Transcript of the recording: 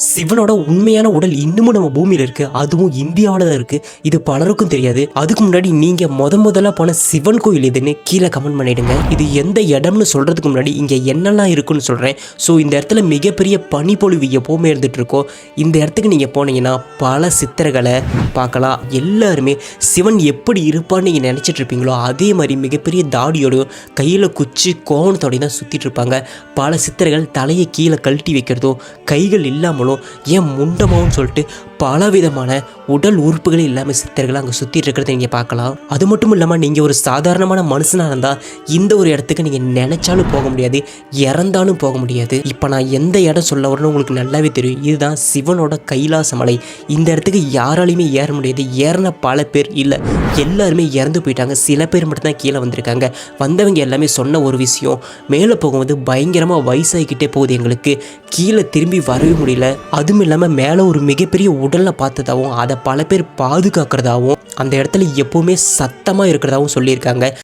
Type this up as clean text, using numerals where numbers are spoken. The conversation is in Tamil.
சிவனோட உண்மையான உடல் இன்னமும் நம்ம பூமியில் இருக்கு, அதுவும் இந்தியாவில் தான் இருக்கு. இது பலருக்கும் தெரியாது. அதுக்கு முன்னாடி நீங்க முதல்ல போன சிவன் கோயில் எதுன்னு கீழே கமெண்ட் பண்ணிடுங்க. இது எந்த இடம்னு சொல்றதுக்கு முன்னாடி இங்க என்னெல்லாம் இருக்குன்னு சொல்றேன். ஸோ இந்த இடத்துல மிகப்பெரிய பனிப்பொழிவு எப்போவுமே இருந்துட்டு இருக்கோம். இந்த இடத்துக்கு நீங்க போனீங்கன்னா பல சித்தர்களை பார்க்கலாம். எல்லாருமே சிவன் எப்படி இருப்பான்னு நீங்க நினைச்சிட்டு இருப்பீங்களோ அதே மாதிரி மிகப்பெரிய தாடியோடையும் கையில குச்சி கோவணத்தோடையும் தான் சுத்திட்டு இருப்பாங்க. பல சித்தர்கள் தலையை கீழே கழட்டி வைக்கிறதோ கைகள் இல்லாமலும் ஏன் முண்டமாவும் சொல்லிட்டு பலவிதமான உடல் உறுப்புகளே இல்லாமல் சித்தர்கள் அங்கே சுற்றிட்டு இருக்கிறத நீங்கள் பார்க்கலாம். அது மட்டும் இல்லாமல் நீங்கள் ஒரு சாதாரணமான மனுஷனாக இருந்தால் இந்த ஒரு இடத்துக்கு நீங்கள் நினைச்சாலும் போக முடியாது, இறந்தாலும் போக முடியாது. இப்போ நான் எந்த இடம் சொல்ல வரேன்னு உங்களுக்கு நல்லாவே தெரியும். இதுதான் சிவனோட கைலாச மலை. இந்த இடத்துக்கு யாராலையுமே ஏற முடியாது. ஏறின பல பேர் இல்லை, எல்லாருமே இறந்து போயிட்டாங்க. சில பேர் மட்டும்தான் கீழே வந்திருக்காங்க. வந்தவங்க எல்லாமே சொன்ன ஒரு விஷயம், மேலே போகும்போது பயங்கரமாக வயசாகிக்கிட்டே போகுது, எங்களுக்கு கீழே திரும்பி வரவே முடியல. அதுவும் இல்லாமல் மேலே ஒரு மிகப்பெரிய உடலை பார்த்ததாகவும் அதை பல பேர் பாதுகாக்கிறதாகவும் அந்த இடத்துல எப்போவுமே சத்தமாக இருக்கிறதாகவும் சொல்லியிருக்காங்க.